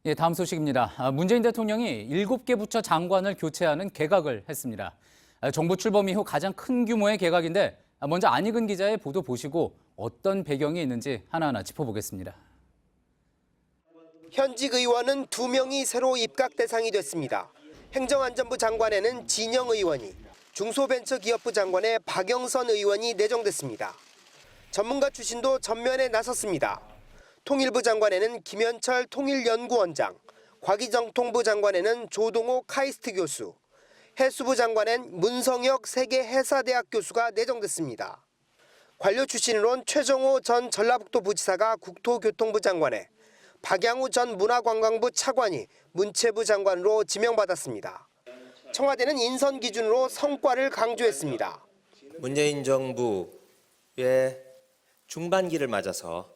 예, 다음 소식입니다. 문재인 대통령이 7개 부처 장관을 교체하는 개각을 했습니다. 정부 출범 이후 가장 큰 규모의 개각인데 먼저 안익은 기자의 보도 보시고 어떤 배경이 있는지 하나하나 짚어보겠습니다. 현직 의원은 2명이 새로 입각 대상이 됐습니다. 행정안전부 장관에는 진영 의원이, 중소벤처기업부 장관에 박영선 의원이 내정됐습니다. 전문가 출신도 전면에 나섰습니다. 통일부 장관에는 김현철 통일연구원장, 과기정통부 장관에는 조동호 카이스트 교수, 해수부 장관엔 문성혁 세계해사대학 교수가 내정됐습니다. 관료 출신으론 최정호 전 전라북도 부지사가 국토교통부 장관에, 박양우 전 문화관광부 차관이 문체부 장관으로 지명받았습니다. 청와대는 인선 기준으로 성과를 강조했습니다. 문재인 정부의 중반기를 맞아서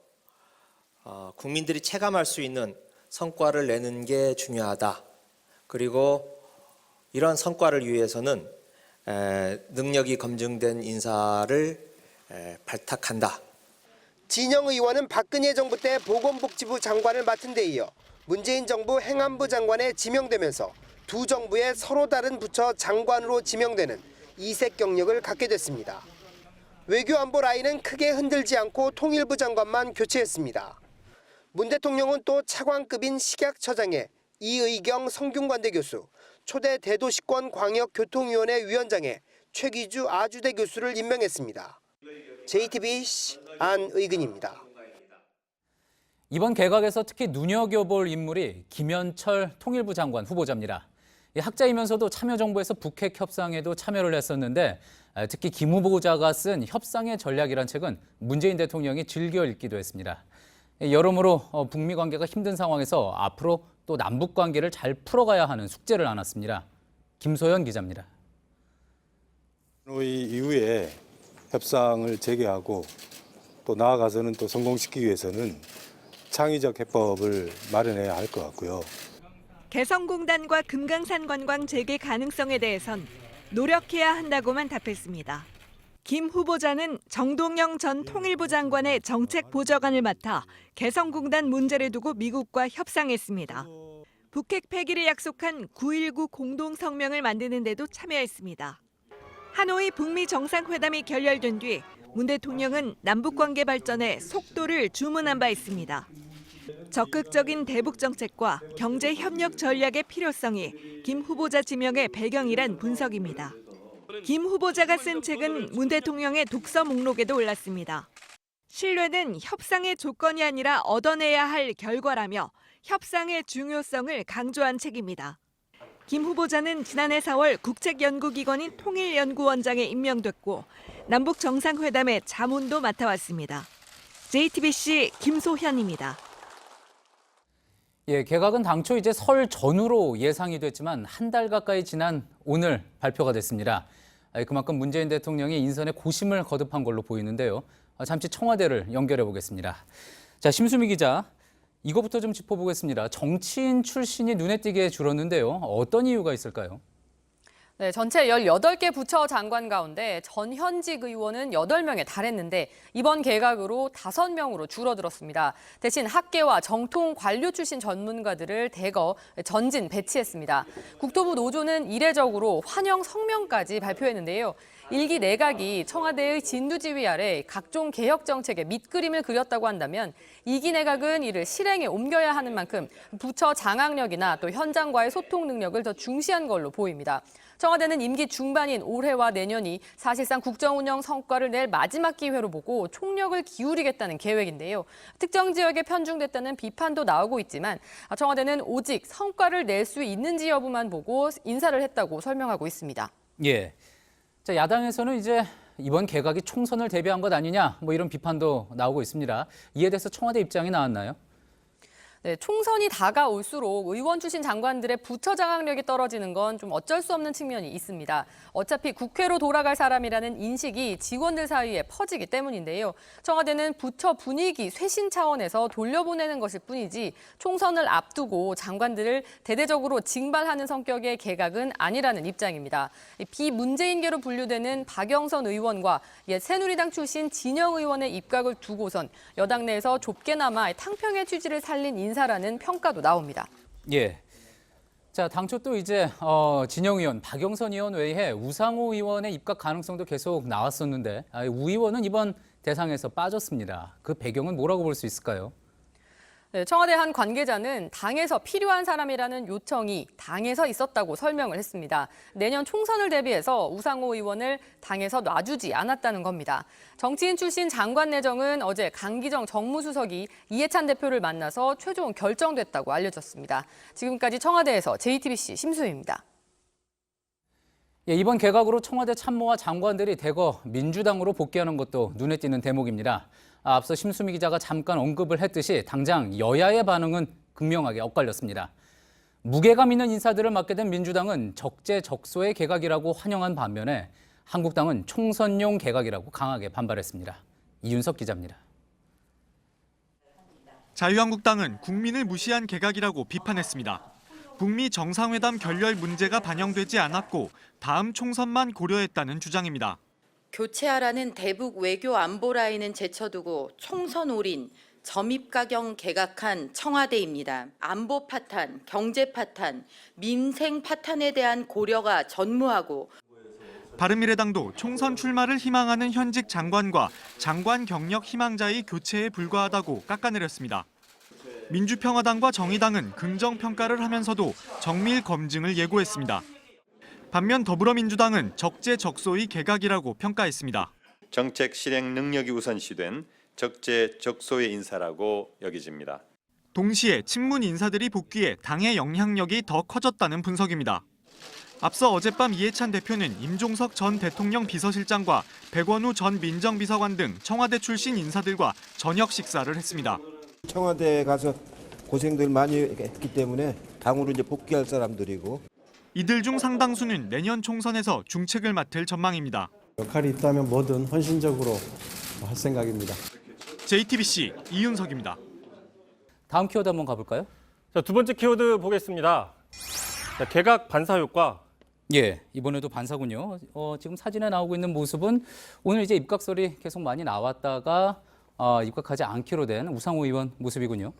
국민들이 체감할 수 있는 성과를 내는 게 중요하다. 그리고 이런 성과를 위해서는 능력이 검증된 인사를 발탁한다. 진영 의원은 박근혜 정부 때 보건복지부 장관을 맡은 데 이어 문재인 정부 행안부 장관에 지명되면서 두 정부의 서로 다른 부처 장관으로 지명되는 이색 경력을 갖게 됐습니다. 외교안보 라인은 크게 흔들지 않고 통일부 장관만 교체했습니다. 문 대통령은 또 차관급인 식약처장에 이의경 성균관대 교수, 초대 대도시권 광역교통위원회 위원장에 최기주 아주대 교수를 임명했습니다. JTBC 안의근입니다. 이번 개각에서 특히 눈여겨볼 인물이 김현철 통일부 장관 후보자입니다. 학자이면서도 참여정부에서 북핵 협상에도 참여를 했었는데 특히 김 후보자가 쓴 협상의 전략이란 책은 문재인 대통령이 즐겨 읽기도 했습니다. 여러모로 북미 관계가 힘든 상황에서 앞으로 또 남북 관계를 잘 풀어가야 하는 숙제를 안았습니다. 김소연 기자입니다. 하노이 이후에 협상을 재개하고 또 나아가서는 또 성공시키기 위해서는 창의적 해법을 마련해야 할 것 같고요. 개성공단과 금강산 관광 재개 가능성에 대해선 노력해야 한다고만 답했습니다. 김 후보자는 정동영 전 통일부 장관의 정책 보좌관을 맡아 개성공단 문제를 두고 미국과 협상했습니다. 북핵 폐기를 약속한 9.19 공동성명을 만드는 데도 참여했습니다. 하노이 북미 정상회담이 결렬된 뒤 문 대통령은 남북관계 발전에 속도를 주문한 바 있습니다. 적극적인 대북 정책과 경제 협력 전략의 필요성이 김 후보자 지명의 배경이란 분석입니다. 김 후보자가 쓴 책은 문 대통령의 독서 목록에도 올랐습니다. 신뢰는 협상의 조건이 아니라 얻어내야 할 결과라며 협상의 중요성을 강조한 책입니다. 김 후보자는 지난해 4월 국책연구기관인 통일연구원장에 임명됐고 남북 정상회담의 자문도 맡아왔습니다. JTBC 김소현입니다. 예, 개각은 당초 이제 설 전후로 예상이 됐지만 한 달 가까이 지난 오늘 발표가 됐습니다. 그만큼 문재인 대통령이 인선에 고심을 거듭한 걸로 보이는데요. 잠시 청와대를 연결해 보겠습니다. 자, 심수미 기자, 이거부터 좀 짚어보겠습니다. 정치인 출신이 눈에 띄게 줄었는데요. 어떤 이유가 있을까요? 네, 전체 18개 부처 장관 가운데 전현직 의원은 8명에 달했는데 이번 개각으로 5명으로 줄어들었습니다. 대신 학계와 정통 관료 출신 전문가들을 대거 전진 배치했습니다. 국토부 노조는 이례적으로 환영 성명까지 발표했는데요. 일기 내각이 청와대의 진두지휘 아래 각종 개혁 정책의 밑그림을 그렸다고 한다면 2기 내각은 이를 실행에 옮겨야 하는 만큼 부처 장악력이나 또 현장과의 소통 능력을 더 중시한 걸로 보입니다. 청와대는 임기 중반인 올해와 내년이 사실상 국정운영 성과를 낼 마지막 기회로 보고 총력을 기울이겠다는 계획인데요. 특정 지역에 편중됐다는 비판도 나오고 있지만 청와대는 오직 성과를 낼 수 있는지 여부만 보고 인사를 했다고 설명하고 있습니다. 예. 자, 야당에서는 이제 이번 개각이 총선을 대비한 것 아니냐 이런 비판도 나오고 있습니다. 이에 대해서 청와대 입장이 나왔나요? 네, 총선이 다가올수록 의원 출신 장관들의 부처 장악력이 떨어지는 건 좀 어쩔 수 없는 측면이 있습니다. 어차피 국회로 돌아갈 사람이라는 인식이 직원들 사이에 퍼지기 때문인데요. 청와대는 부처 분위기 쇄신 차원에서 돌려보내는 것일 뿐이지 총선을 앞두고 장관들을 대대적으로 징발하는 성격의 개각은 아니라는 입장입니다. 비문재인계로 분류되는 박영선 의원과 옛 새누리당 출신 진영 의원의 입각을 두고선 여당 내에서 좁게나마 탕평의 취지를 살린 인사 인사라는 평가도 나옵니다. 예. 자, 당초 또 이제 진영 의원, 박영선 의원 외에 우상호 의원의 입각 가능성도 계속 나왔었는데 우 의원은 이번 대상에서 빠졌습니다. 그 배경은 뭐라고 볼 수 있을까요? 네, 청와대 한 관계자는 당에서 필요한 사람이라는 요청이 당에서 있었다고 설명을 했습니다. 내년 총선을 대비해서 우상호 의원을 당에서 놔주지 않았다는 겁니다. 정치인 출신 장관 내정은 어제 강기정 정무수석이 이해찬 대표를 만나서 최종 결정됐다고 알려졌습니다. 지금까지 청와대에서 JTBC 심수희입니다. 예, 이번 개각으로 청와대 참모와 장관들이 대거 민주당으로 복귀하는 것도 눈에 띄는 대목입니다. 앞서 심수미 기자가 잠깐 언급을 했듯이 당장 여야의 반응은 극명하게 엇갈렸습니다. 무게감 있는 인사들을 맡게 된 민주당은 적재적소의 개각이라고 환영한 반면에 한국당은 총선용 개각이라고 강하게 반발했습니다. 이윤석 기자입니다. 자유한국당은 국민을 무시한 개각이라고 비판했습니다. 북미 정상회담 결렬 문제가 반영되지 않았고 다음 총선만 고려했다는 주장입니다. 교체하라는 대북 외교 안보 라인은 제쳐두고 총선 올인, 점입가경 개각한 청와대입니다. 안보 파탄, 경제 파탄, 민생 파탄에 대한 고려가 전무하고 바른미래당도 총선 출마를 희망하는 현직 장관과 장관 경력 희망자의 교체에 불과하다고 깎아내렸습니다. 민주평화당과 정의당은 긍정평가를 하면서도 정밀 검증을 예고했습니다. 반면 더불어민주당은 적재적소의 개각이라고 평가했습니다. 정책 실행 능력이 우선시된 적재적소의 인사라고 여겨집니다. 동시에 친문 인사들이 복귀해 당의 영향력이 더 커졌다는 분석입니다. 앞서 어젯밤 이해찬 대표는 임종석 전 대통령 비서실장과 백원우 전 민정비서관 등 청와대 출신 인사들과 저녁 식사를 했습니다. 청와대에 가서 고생들 많이 했기 때문에 당으로 이제 복귀할 사람들이고 이들 중 상당수는 내년 총선에서 중책을 맡을 전망입니다. 역할이 있다면 뭐든 헌신적으로 할 생각입니다. JTBC 이윤석입니다. 다음 키워드 한번 가볼까요? 자, 두 번째 키워드 보겠습니다. 자, 개각 반사 효과. 예, 이번에도 반사군요. 지금 사진에 나오고 있는 모습은 오늘 이제 입각설이 계속 많이 나왔다가 입각하지 않기로 된 우상호 의원 모습이군요.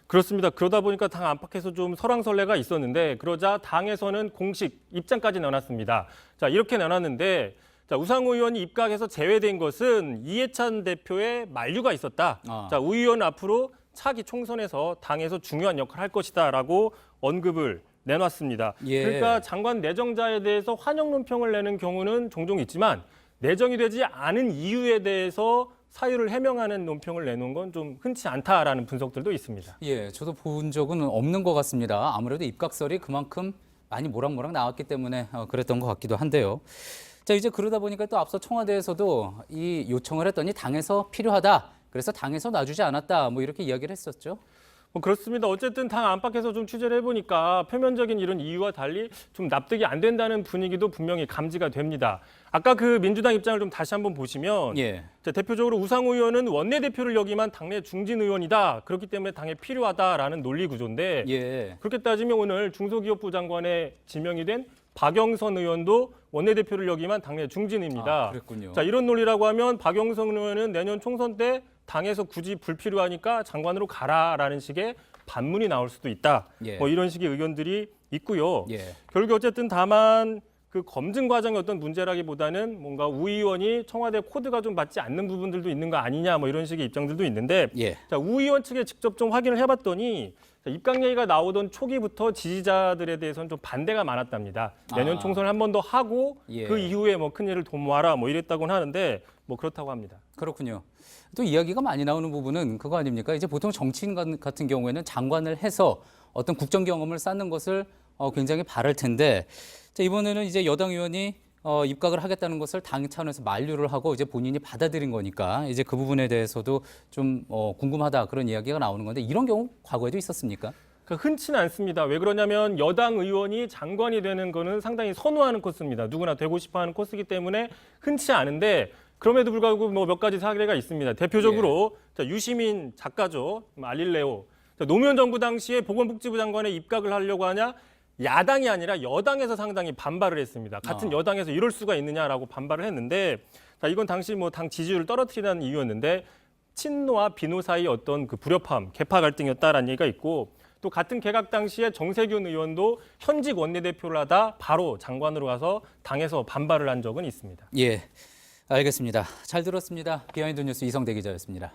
그렇습니다. 그러다 보니까 당 안팎에서 좀 설왕설래가 있었는데 그러자 당에서는 공식 입장까지 내놨습니다. 자, 이렇게 내놨는데 자, 우상호 의원이 입각해서 제외된 것은 이해찬 대표의 만류가 있었다. 자, 우 의원 앞으로 차기 총선에서 당에서 중요한 역할을 할 것이다라고 언급을 내놨습니다. 예. 그러니까 장관 내정자에 대해서 환영 논평을 내는 경우는 종종 있지만 내정이 되지 않은 이유에 대해서 사유를 해명하는 논평을 내놓은 건 좀 흔치 않다라는 분석들도 있습니다. 예, 저도 본 적은 없는 것 같습니다. 아무래도 입각설이 그만큼 많이 모락모락 나왔기 때문에 그랬던 것 같기도 한데요. 자, 이제 그러다 보니까 또 앞서 청와대에서도 이 요청을 했더니 당에서 필요하다. 그래서 당에서 놔주지 않았다. 뭐 이렇게 이야기를 했었죠. 그렇습니다. 어쨌든 당 안팎에서 좀 취재를 해보니까 표면적인 이런 이유와 달리 좀 납득이 안 된다는 분위기도 분명히 감지가 됩니다. 아까 그 민주당 입장을 좀 다시 한번 보시면 예. 자, 대표적으로 우상호 의원은 원내대표를 역임한 당내 중진 의원이다. 그렇기 때문에 당에 필요하다라는 논리 구조인데 예. 그렇게 따지면 오늘 중소기업부 장관에 지명이 된 박영선 의원도 원내대표를 역임한 당내 중진입니다. 그랬군요. 자, 이런 논리라고 하면 박영선 의원은 내년 총선 때 당에서 굳이 불필요하니까 장관으로 가라라는 식의 반문이 나올 수도 있다. 예. 뭐 이런 식의 의견들이 있고요. 예. 결국 어쨌든 다만 그 검증 과정의 어떤 문제라기보다는 뭔가 우 의원이 청와대 코드가 좀 맞지 않는 부분들도 있는 거 아니냐 뭐 이런 식의 입장들도 있는데 예. 자, 우 의원 측에 직접 좀 확인을 해봤더니 입각 얘기가 나오던 초기부터 지지자들에 대해서는 좀 반대가 많았답니다. 내년 총선을 한 번 더 하고 예. 그 이후에 뭐 큰일을 도모하라 뭐 이랬다고는 하는데 뭐 그렇다고 합니다. 그렇군요. 또 이야기가 많이 나오는 부분은 그거 아닙니까? 이제 보통 정치인 같은 경우에는 장관을 해서 어떤 국정 경험을 쌓는 것을 굉장히 바랄 텐데 자, 이번에는 이제 여당 의원이 입각을 하겠다는 것을 당 차원에서 만류를 하고 이제 본인이 받아들인 거니까 이제 그 부분에 대해서도 좀 궁금하다 그런 이야기가 나오는 건데 이런 경우 과거에도 있었습니까? 흔치는 않습니다. 왜 그러냐면 여당 의원이 장관이 되는 거는 상당히 선호하는 코스입니다. 누구나 되고 싶어하는 코스이기 때문에 흔치 않은데 그럼에도 불구하고 뭐 몇 가지 사례가 있습니다. 대표적으로 자, 유시민 작가죠. 알릴레오. 자, 노무현 정부 당시에 보건복지부 장관에 입각을 하려고 하냐? 야당이 아니라 여당에서 상당히 반발을 했습니다. 같은 여당에서 이럴 수가 있느냐라고 반발을 했는데 자, 이건 당시 뭐 당 지지율을 떨어뜨리는 이유였는데 친노와 비노 사이 어떤 그 불협화음, 계파 갈등이었다라는 얘기가 있고 또 같은 개각 당시에 정세균 의원도 현직 원내대표를 하다 바로 장관으로 가서 당에서 반발을 한 적은 있습니다. 예, 알겠습니다. 잘 들었습니다. 비하인드 뉴스 이성대 기자였습니다.